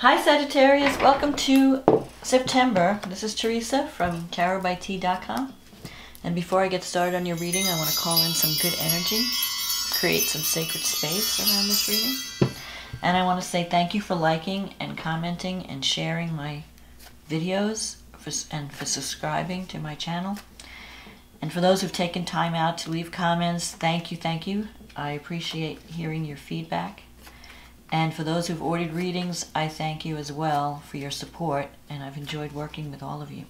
Hi Sagittarius, welcome to September. This is Teresa from tarotbyt.com. And before I get started on your reading, I want to call in some good energy, create some sacred space around this reading. And I want to say thank you for liking and commenting and sharing my videos and for subscribing to my channel. And for those who've taken time out to leave comments, thank you, thank you. I appreciate hearing your feedback. And for those who've ordered readings, I thank you as well for your support, and I've enjoyed working with all of you.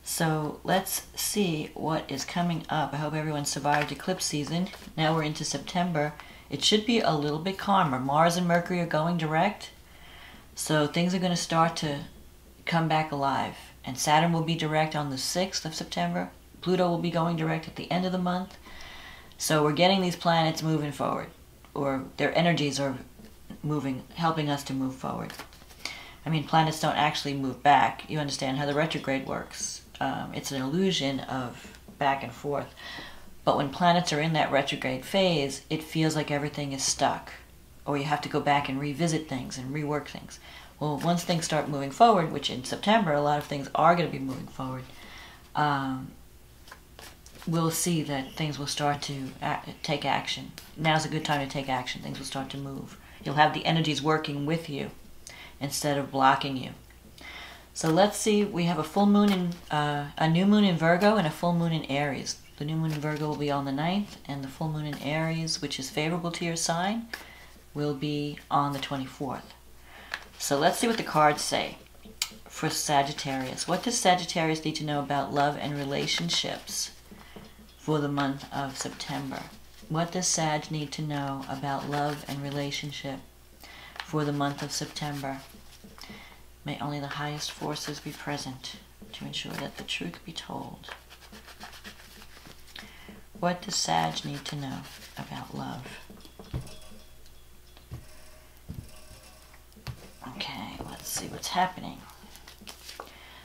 So let's see what is coming up. I hope everyone survived eclipse season. Now we're into September. It should be a little bit calmer. Mars and Mercury are going direct, so things are going to start to come back alive. And Saturn will be direct on the 6th of September. Pluto will be going direct at the end of the month. So we're getting these planets moving forward, or their energies are moving, helping us to move forward. I mean, planets don't actually move back. You understand how the retrograde works. It's an illusion of back and forth. But when planets are in that retrograde phase, it feels like everything is stuck, or you have to go back and revisit things and rework things. Well, once things start moving forward, which in September a lot of things are going to be moving forward, we'll see that things will start to take action. Now's a good time to take action. Things will start to move. You'll have the energies working with you instead of blocking you. So let's see. We have a full moon in a new moon in Virgo and a full moon in Aries. The new moon in Virgo will be on the 9th, and the full moon in Aries, which is favorable to your sign, will be on the 24th. So let's see what the cards say for Sagittarius. What does Sagittarius need to know about love and relationships for the month of September? What does Sag need to know about love and relationship for the month of September? May only the highest forces be present to ensure that the truth be told. What does Sag need to know about love? Okay, let's see what's happening.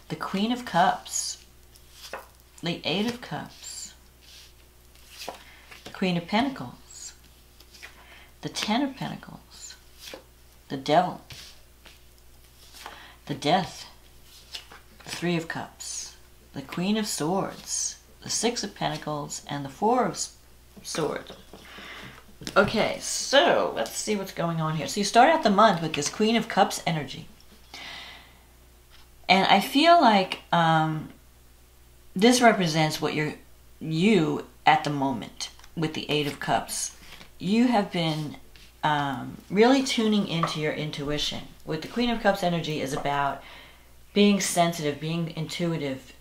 The Queen of Cups, the 8 of Cups, Queen of Pentacles, the 10 of Pentacles, the Devil, the Death, the 3 of Cups, the Queen of Swords, the 6 of Pentacles, and the 4 of Swords. Okay, so let's see what's going on here. So you start out the month with this Queen of Cups energy. And I feel like this represents what you at the moment. With the 8 of Cups, you have been really tuning into your intuition. With the Queen of Cups energy is about being sensitive, being intuitive,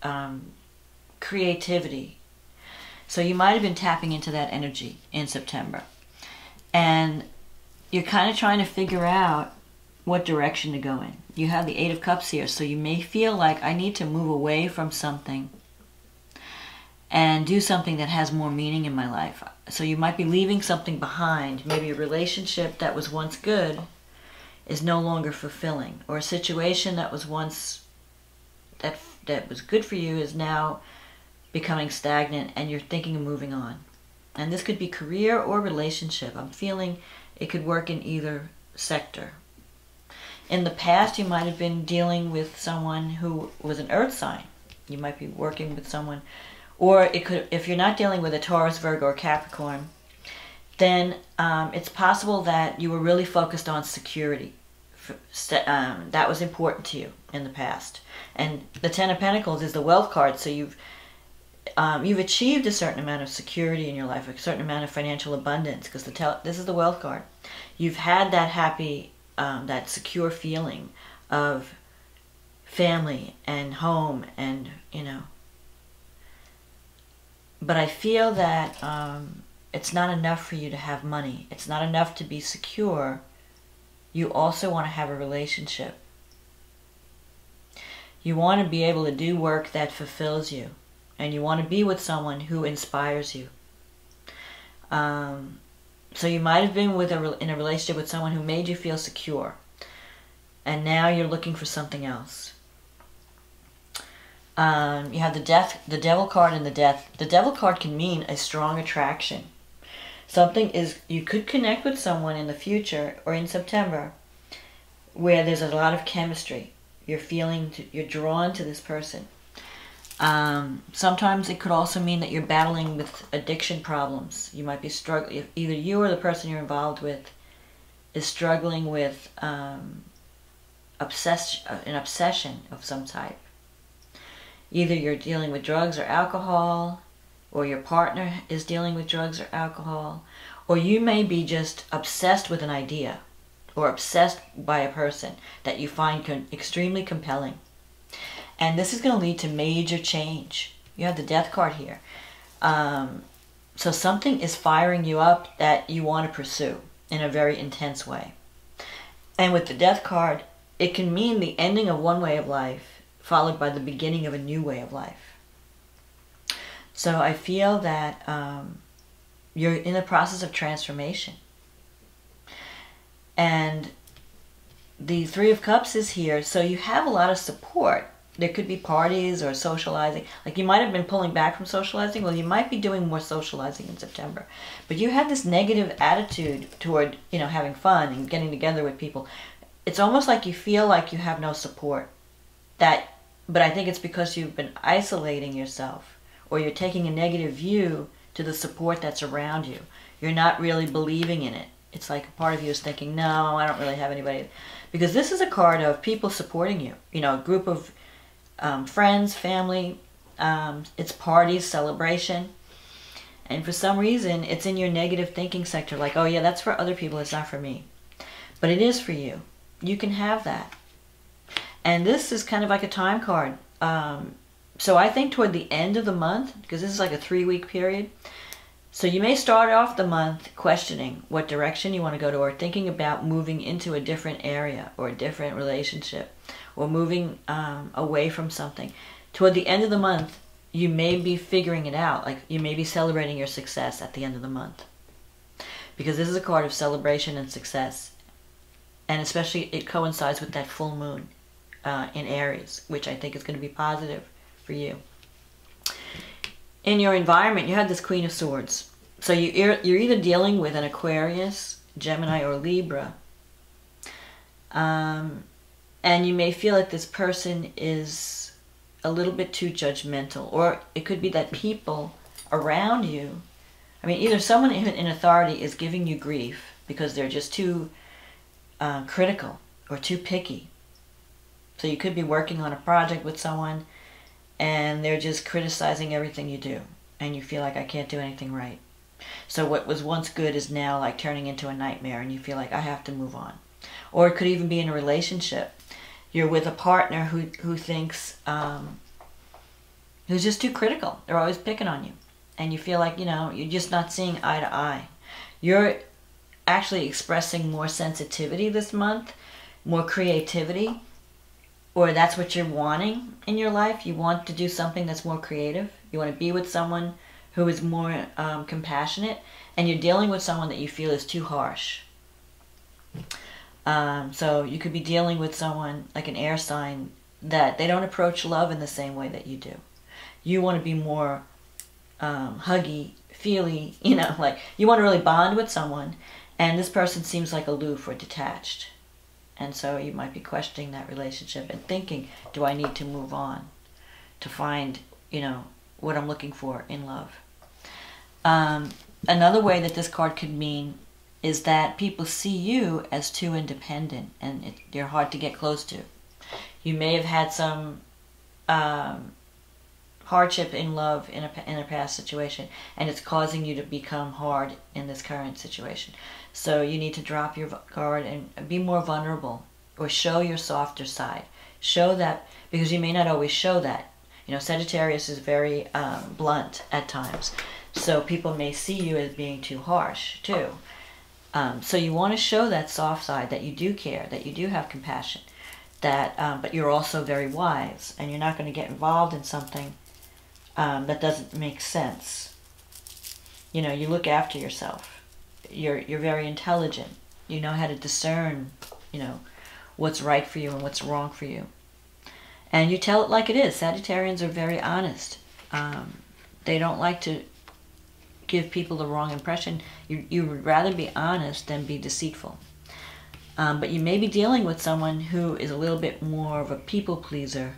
creativity. So you might have been tapping into that energy in September. And you're kind of trying to figure out what direction to go in. You have the 8 of Cups here, so you may feel like I need to move away from something and do something that has more meaning in my life. So you might be leaving something behind. Maybe a relationship that was once good is no longer fulfilling, or a situation that was once that was good for you is now becoming stagnant, and you're thinking of moving on. And this could be career or relationship. I'm feeling it could work in either sector. In the past, you might have been dealing with someone who was an earth sign. You might be working with someone. Or it could, if you're not dealing with a Taurus, Virgo, or Capricorn, then it's possible that you were really focused on security. That was important to you in the past. And the 10 of Pentacles is the wealth card, so you've achieved a certain amount of security in your life, a certain amount of financial abundance, because this is the wealth card. You've had that happy, that secure feeling of family and home and, you know. But I feel that it's not enough for you to have money. It's not enough to be secure. You also want to have a relationship. You want to be able to do work that fulfills you. And you want to be with someone who inspires you. So you might have been in a relationship with someone who made you feel secure. And now you're looking for something else. You have the Devil card, and the Death. The Devil card can mean a strong attraction. You could connect with someone in the future or in September where there's a lot of chemistry. You're drawn to this person. Sometimes it could also mean that you're battling with addiction problems. You might be struggling, either you or the person you're involved with is struggling with an obsession of some type. Either you're dealing with drugs or alcohol, or your partner is dealing with drugs or alcohol, or you may be just obsessed with an idea or obsessed by a person that you find extremely compelling. And this is going to lead to major change. You have the Death card here. So something is firing you up that you want to pursue in a very intense way. And with the Death card, it can mean the ending of one way of life followed by the beginning of a new way of life. So I feel that you're in the process of transformation. And the Three of Cups is here, so you have a lot of support. There could be parties or socializing. Like you might have been pulling back from socializing. Well, you might be doing more socializing in September. But you have this negative attitude toward, having fun and getting together with people. It's almost like you feel like you have no support. But I think it's because you've been isolating yourself, or you're taking a negative view to the support that's around you. You're not really believing in it. It's like a part of you is thinking, no, I don't really have anybody. Because this is a card of people supporting you. A group of friends, family, it's parties, celebration. And for some reason, it's in your negative thinking sector. Like, oh yeah, that's for other people, it's not for me. But it is for you. You can have that. And this is kind of like a time card. So I think toward the end of the month, because this is like a 3-week period, so you may start off the month questioning what direction you want to go to, or thinking about moving into a different area or a different relationship, or moving away from something. Toward the end of the month, you may be figuring it out. Like you may be celebrating your success at the end of the month. Because this is a card of celebration and success. And especially it coincides with that full moon in Aries, which I think is going to be positive for you. In your environment, you have this Queen of Swords. So you're either dealing with an Aquarius, Gemini, or Libra. And you may feel like this person is a little bit too judgmental. Or it could be that people around you, either someone in authority is giving you grief because they're just too critical or too picky. So you could be working on a project with someone and they're just criticizing everything you do, and you feel like I can't do anything right. So what was once good is now like turning into a nightmare, and you feel like I have to move on. Or it could even be in a relationship. You're with a partner who thinks, who's just too critical. They're always picking on you. And you feel like, you're just not seeing eye to eye. You're actually expressing more sensitivity this month, more creativity, or that's what you're wanting in your life. You want to do something that's more creative. You want to be with someone who is more compassionate, and you're dealing with someone that you feel is too harsh. So you could be dealing with someone like an air sign that they don't approach love in the same way that you do. You want to be more huggy, feely, like you want to really bond with someone, and this person seems like aloof or detached. And so you might be questioning that relationship and thinking, do I need to move on to find, what I'm looking for in love? Another way that this card could mean is that people see you as too independent, and you're hard to get close to. You may have had some hardship in love in a past situation, and it's causing you to become hard in this current situation. So you need to drop your guard and be more vulnerable, or show your softer side. Show that, because you may not always show that. Sagittarius is very blunt at times, so people may see you as being too harsh too. So you want to show that soft side, that you do care, that you do have compassion, but you're also very wise, and you're not going to get involved in something that doesn't make sense. You look after yourself. You're very intelligent. You know how to discern, what's right for you and what's wrong for you. And you tell it like it is. Sagittarians are very honest. They don't like to give people the wrong impression. You would rather be honest than be deceitful. But you may be dealing with someone who is a little bit more of a people pleaser,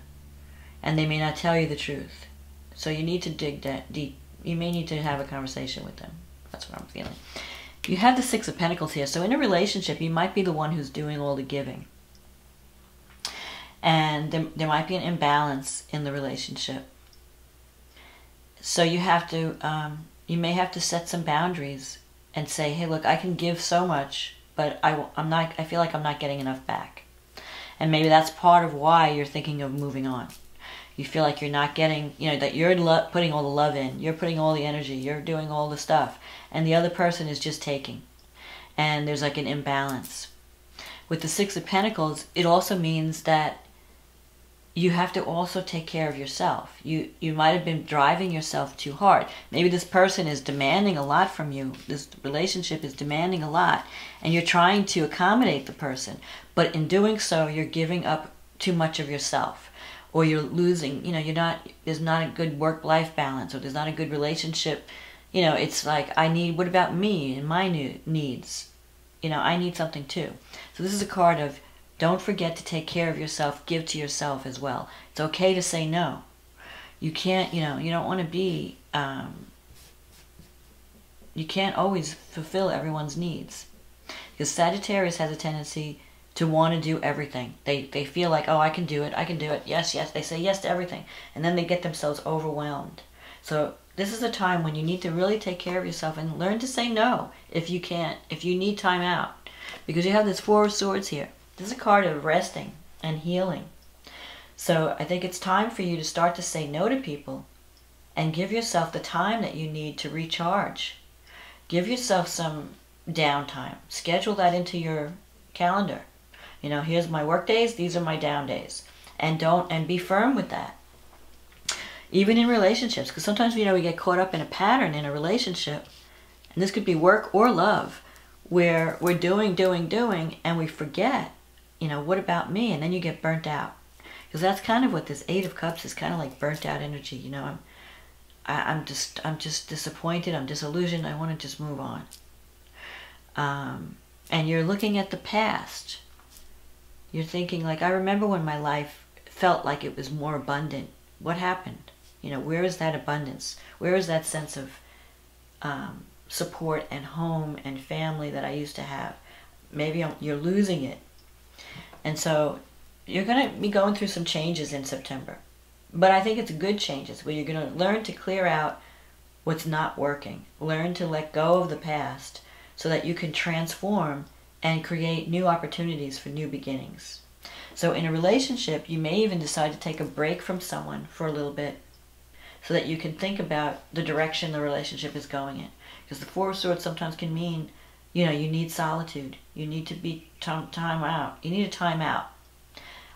and they may not tell you the truth. So you need to dig that deep. You may need to have a conversation with them. That's what I'm feeling. You have the Six of Pentacles here. So in a relationship, you might be the one who's doing all the giving. And there might be an imbalance in the relationship. So you have to, you may have to set some boundaries and say, hey, look, I can give so much, but I feel like I'm not getting enough back. And maybe that's part of why you're thinking of moving on. You feel like you're not getting, that you're putting all the love in, you're putting all the energy, you're doing all the stuff, and the other person is just taking. And there's like an imbalance. With the Six of Pentacles, it also means that you have to also take care of yourself. You might have been driving yourself too hard. Maybe this person is demanding a lot from you. This relationship is demanding a lot, and you're trying to accommodate the person. But in doing so, you're giving up too much of yourself. Or you're losing, there's not a good work-life balance, or there's not a good relationship. It's like, what about me and my needs? I need something too. So this is a card of, don't forget to take care of yourself, give to yourself as well. It's okay to say no. You can't, you don't want to be, you can't always fulfill everyone's needs. Because Sagittarius has a tendency to want to do everything. They feel like, oh, I can do it, yes, yes. They say yes to everything. And then they get themselves overwhelmed. So this is a time when you need to really take care of yourself and learn to say no if you can't, if you need time out. Because you have this Four of Swords here. This is a card of resting and healing. So I think it's time for you to start to say no to people and give yourself the time that you need to recharge. Give yourself some downtime. Schedule that into your calendar. Here's my work days, these are my down days. And be firm with that. Even in relationships, because sometimes we get caught up in a pattern in a relationship, and this could be work or love, where we're doing, and we forget, what about me? And then you get burnt out. Because that's kind of what this Eight of Cups is, kind of like burnt out energy. I'm just disappointed, I'm disillusioned, I want to just move on. And you're looking at the past. You're thinking, like, I remember when my life felt like it was more abundant. What happened? Where is that abundance? Where is that sense of support and home and family that I used to have? Maybe you're losing it. And so you're going to be going through some changes in September. But I think it's good changes where you're going to learn to clear out what's not working. Learn to let go of the past so that you can transform and create new opportunities for new beginnings. So in a relationship, you may even decide to take a break from someone for a little bit so that you can think about the direction the relationship is going in. Because the Four of Swords sometimes can mean, you need solitude. You need to be time out. You need a time out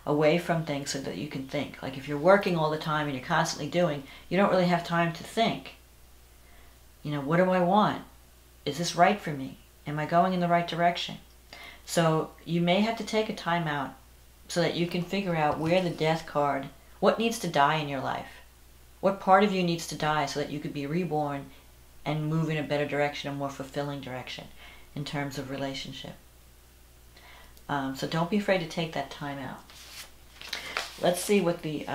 away from things so that you can think. Like if you're working all the time and you're constantly doing, you don't really have time to think. What do I want? Is this right for me? Am I going in the right direction? So you may have to take a time out so that you can figure out where the Death card, what needs to die in your life. What part of you needs to die so that you could be reborn and move in a better direction, a more fulfilling direction in terms of relationship. So don't be afraid to take that time out. Let's see what the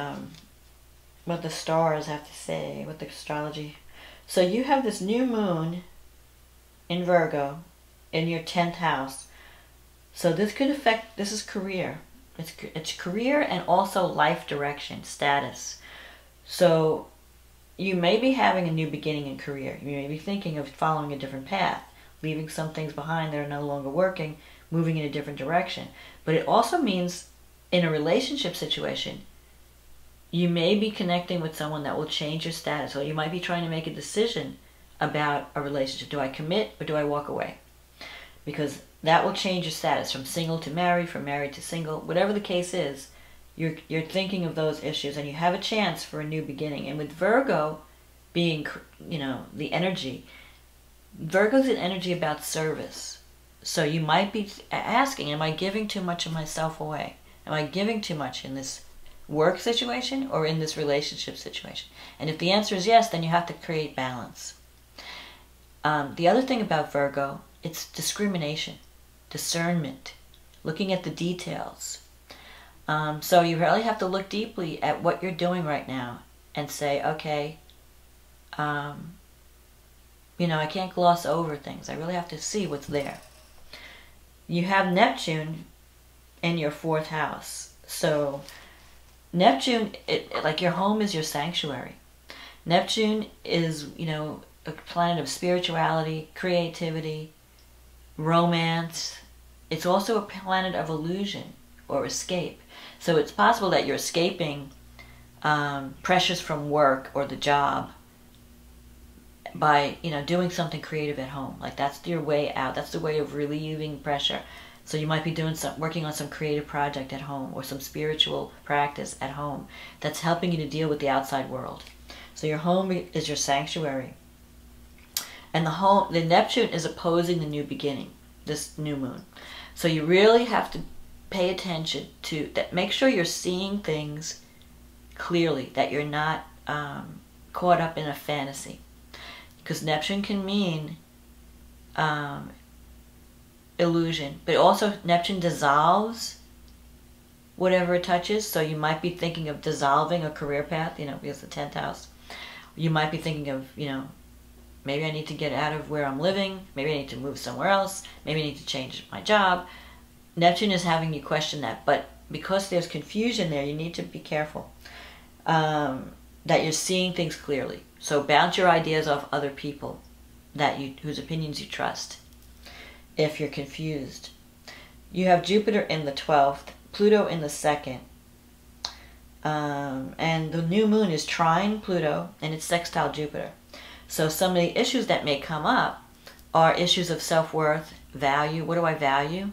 stars have to say, what the astrology. So you have this new moon in Virgo in your 10th house. So this could affect, this is career. It's career and also life direction, status. So you may be having a new beginning in career. You may be thinking of following a different path, leaving some things behind that are no longer working, moving in a different direction. But it also means in a relationship situation, you may be connecting with someone that will change your status. Or you might be trying to make a decision about a relationship. Do I commit or do I walk away? Because that will change your status from single to married, from married to single. Whatever the case is, you're thinking of those issues and you have a chance for a new beginning. And with Virgo being, the energy, Virgo's an energy about service. So you might be asking, am I giving too much of myself away? Am I giving too much in this work situation or in this relationship situation? And if the answer is yes, then you have to create balance. The other thing about Virgo, it's discrimination, discernment, looking at the details. So you really have to look deeply at what you're doing right now and say, okay, you know, I can't gloss over things. I really have to see what's there. You have Neptune in your 4th house. So Neptune, like your home is your sanctuary. Neptune is, you know, a planet of spirituality, creativity, romance. It's also a planet of illusion or escape. So it's possible that you're escaping pressures from work or the job by, you know, doing something creative at home. Like that's your way out. That's the way of relieving pressure. So you might be working on some creative project at home or some spiritual practice at home that's helping you to deal with the outside world. So your home is your sanctuary. And the Neptune is opposing the new beginning, this new moon. So you really have to pay attention to that. Make sure you're seeing things clearly, that you're not caught up in a fantasy. Because Neptune can mean illusion, but also Neptune dissolves whatever it touches. So you might be thinking of dissolving a career path, you know, because the 10th house. You might be thinking of, you know, maybe I need to get out of where I'm living. Maybe I need to move somewhere else. Maybe I need to change my job. Neptune is having you question that. But because there's confusion there, you need to be careful that you're seeing things clearly. So bounce your ideas off other people whose opinions you trust if you're confused. You have Jupiter in the 12th, Pluto in the 2nd. And the new moon is trine Pluto and it's sextile Jupiter. So some of the issues that may come up are issues of self-worth, value. What do I value?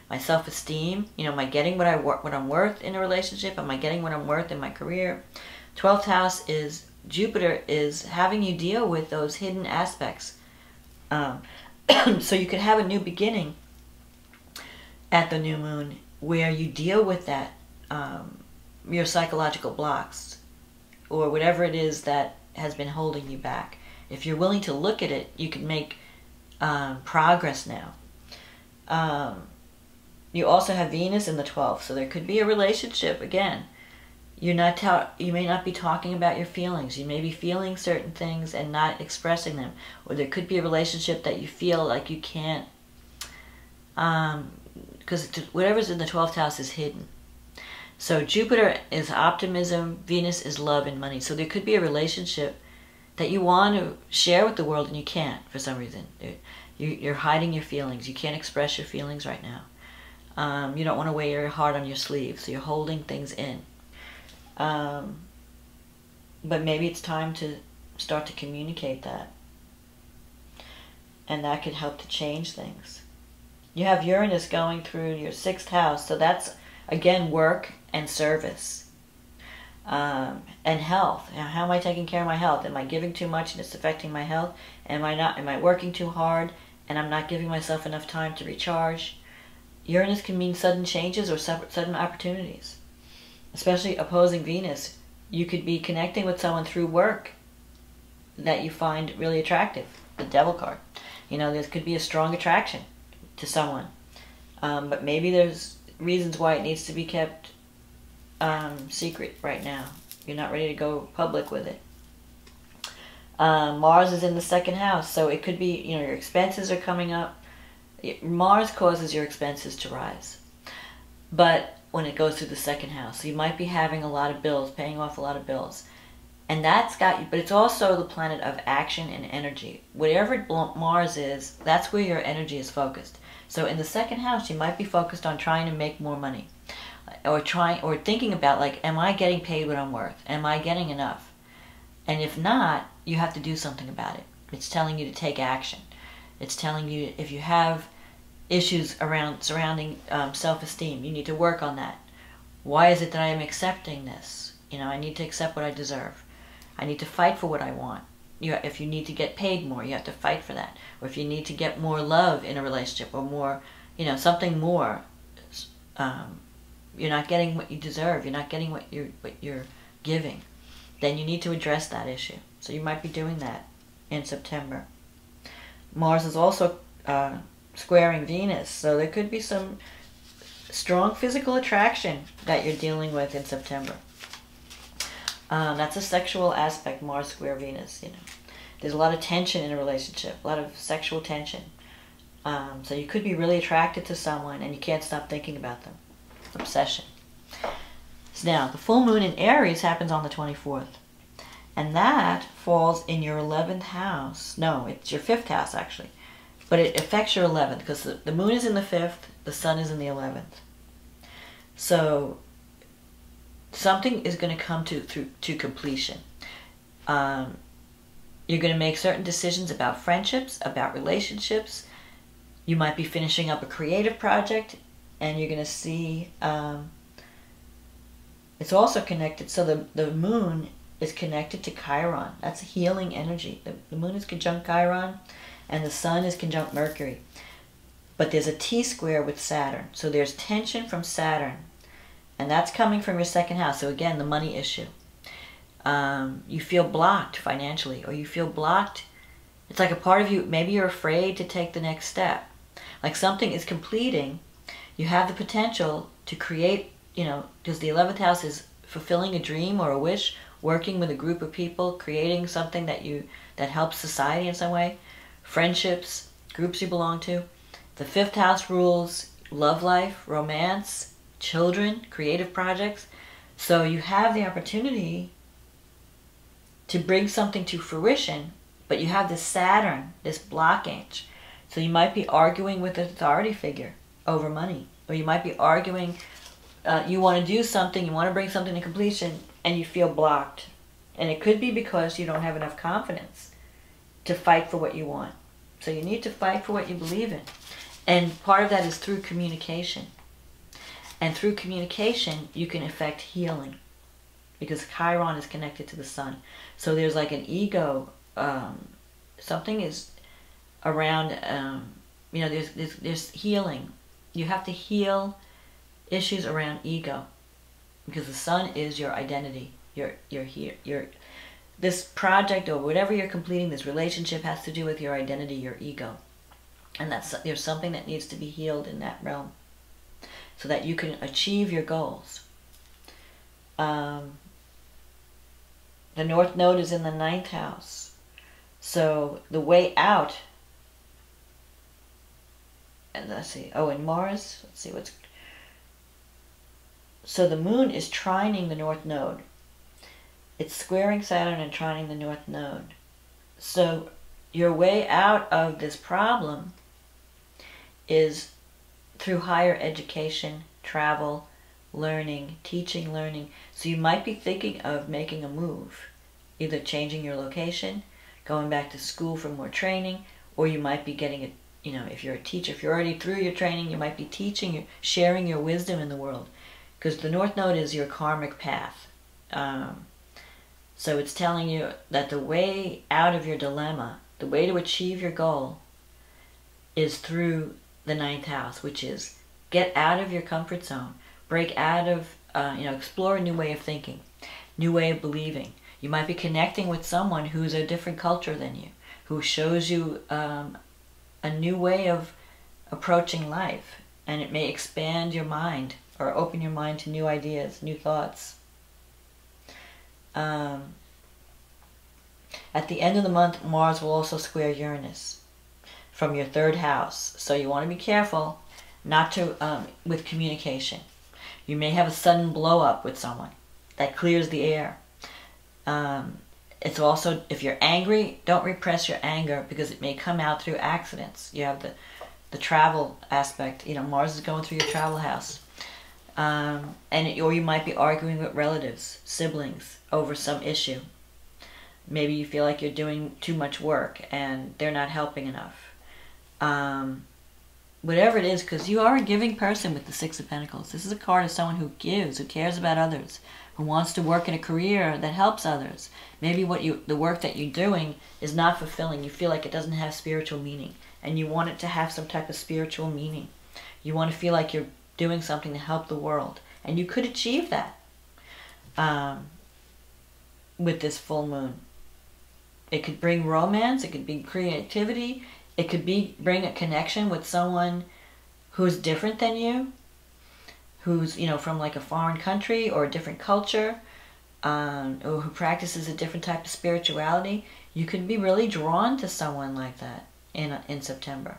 My self-esteem. You know, am I getting what I'm worth in a relationship? Am I getting what I'm worth in my career? 12th house is Jupiter is having you deal with those hidden aspects. So you could have a new beginning at the new moon where you deal with that, your psychological blocks or whatever it is that has been holding you back. If you're willing to look at it, you can make progress now. You also have Venus in the 12th, so there could be a relationship again. You may not be talking about your feelings. You may be feeling certain things and not expressing them. Or there could be a relationship that you feel like you can't, because whatever's in the 12th house is hidden. So Jupiter is optimism, Venus is love and money. So there could be a relationship that you want to share with the world and you can't for some reason. You're hiding your feelings. You can't express your feelings right now. You don't want to wear your heart on your sleeve, so you're holding things in. But maybe it's time to start to communicate that. And that could help to change things. You have Uranus going through your 6th house, so that's, again, work and service. And health. How am I taking care of my health? Am I giving too much and it's affecting my health? Am I working too hard and I'm not giving myself enough time to recharge? Uranus can mean sudden changes or sudden opportunities. Especially opposing Venus. You could be connecting with someone through work that you find really attractive. The Devil card. You know, there could be a strong attraction to someone. But maybe there's reasons why it needs to be kept secret right now. You're not ready to go public with it. Mars is in the 2nd house, so it could be, you know, your expenses are coming up. Mars causes your expenses to rise. But when it goes through the 2nd house, so you might be having a lot of bills, paying off a lot of bills. And that's got you, but it's also the planet of action and energy. Whatever Mars is, that's where your energy is focused. So in the 2nd house, you might be focused on trying to make more money. Or thinking about, like, am I getting paid what I'm worth? Am I getting enough? And if not, you have to do something about it. It's telling you to take action. It's telling you if you have issues surrounding self-esteem, you need to work on that. Why is it that I am accepting this? You know, I need to accept what I deserve. I need to fight for what I want. If you need to get paid more, you have to fight for that. Or if you need to get more love in a relationship or more, you know, something more, you're not getting what you deserve. You're not getting what you're giving. Then you need to address that issue. So you might be doing that in September. Mars is also squaring Venus, so there could be some strong physical attraction that you're dealing with in September. That's a sexual aspect, Mars square Venus, you know. There's a lot of tension in a relationship, a lot of sexual tension. So you could be really attracted to someone and you can't stop thinking about them. Obsession. So now, the full moon in Aries happens on the 24th. And that falls in your 11th house. No, it's your 5th house, actually. But it affects your 11th because the moon is in the 5th, the sun is in the 11th. So something is going to come to completion. You're going to make certain decisions about friendships, about relationships. You might be finishing up a creative project, and you're going to see it's also connected. So the moon is connected to Chiron. That's healing energy. The moon is conjunct Chiron, and the sun is conjunct Mercury. But there's a T-square with Saturn. So there's tension from Saturn, and that's coming from your 2nd house. So again, the money issue. You feel blocked financially, or you feel blocked. It's like a part of you, maybe you're afraid to take the next step. Like something is completing. You have the potential to create, you know, because the 11th house is fulfilling a dream or a wish, working with a group of people, creating something that helps society in some way, friendships, groups you belong to. The 5th house rules love life, romance, children, creative projects. So you have the opportunity to bring something to fruition, but you have this Saturn, this blockage. So you might be arguing with an authority figure over money, or you might be arguing, you want to do something, you want to bring something to completion, and you feel blocked. And it could be because you don't have enough confidence to fight for what you want. So you need to fight for what you believe in. And part of that is through communication. And through communication, you can affect healing, because Chiron is connected to the sun. So there's like an ego, something is around, you know, there's healing. You have to heal issues around ego, because the sun is your identity. You're here. This project or whatever you're completing, this relationship has to do with your identity, your ego. And there's something that needs to be healed in that realm so that you can achieve your goals. The North Node is in the 9th house. So the way out, and let's see, and Mars, let's see what's, so the moon is trining the North Node. It's squaring Saturn and trining the North Node. So your way out of this problem is through higher education, travel, learning, teaching, learning. So you might be thinking of making a move, either changing your location, going back to school for more training, or you might be getting a, you know, if you're a teacher, if you're already through your training, you might be teaching, sharing your wisdom in the world, because the North Node is your karmic path. So it's telling you that the way out of your dilemma, the way to achieve your goal, is through the 9th house, which is get out of your comfort zone, break out of, explore a new way of thinking, new way of believing. You might be connecting with someone who's a different culture than you, who shows you a new way of approaching life, and it may expand your mind or open your mind to new ideas, new thoughts. At the end of the month, Mars will also square Uranus from your 3rd house. So you want to be careful not to, with communication. You may have a sudden blow up with someone that clears the air. It's also, if you're angry, don't repress your anger, because it may come out through accidents. You have the travel aspect. You know, Mars is going through your travel house. Or you might be arguing with relatives, siblings, over some issue. Maybe you feel like you're doing too much work and they're not helping enough. Whatever it is, because you are a giving person with the 6 of Pentacles. This is a card of someone who gives, who cares about others, who wants to work in a career that helps others. Maybe the work that you're doing is not fulfilling. You feel like it doesn't have spiritual meaning, and you want it to have some type of spiritual meaning. You want to feel like you're doing something to help the world, and you could achieve that with this full moon. It could bring romance, it could be creativity, it could bring a connection with someone who's different than you. who's, you know, from like a foreign country or a different culture, or who practices a different type of spirituality, you could be really drawn to someone like that in September.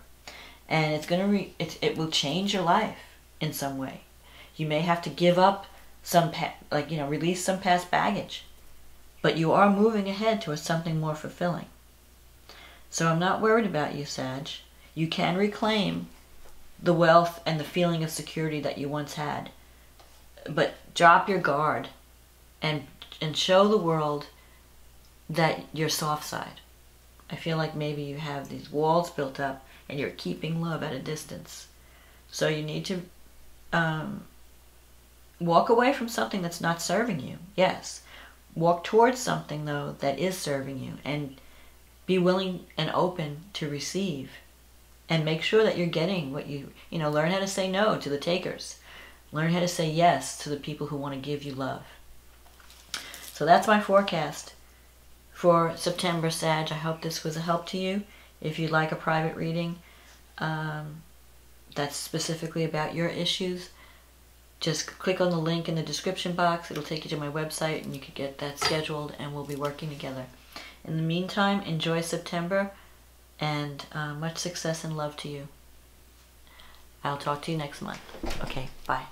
And it's gonna it will change your life in some way. You may have to give up some release some past baggage, but you are moving ahead towards something more fulfilling. So I'm not worried about you, Sag. You can reclaim the wealth and the feeling of security that you once had, but drop your guard and show the world that your soft side. I feel like maybe you have these walls built up and you're keeping love at a distance. So you need to walk away from something that's not serving you. Yes. Walk towards something, though, that is serving you, and be willing and open to receive. And make sure that you're getting what you know, learn how to say no to the takers. Learn how to say yes to the people who want to give you love. So that's my forecast for September, Sag. I hope this was a help to you. If you'd like a private reading that's specifically about your issues, just click on the link in the description box. It'll take you to my website and you can get that scheduled, and we'll be working together. In the meantime, enjoy September, and much success and love to you. I'll talk to you next month. Okay, bye.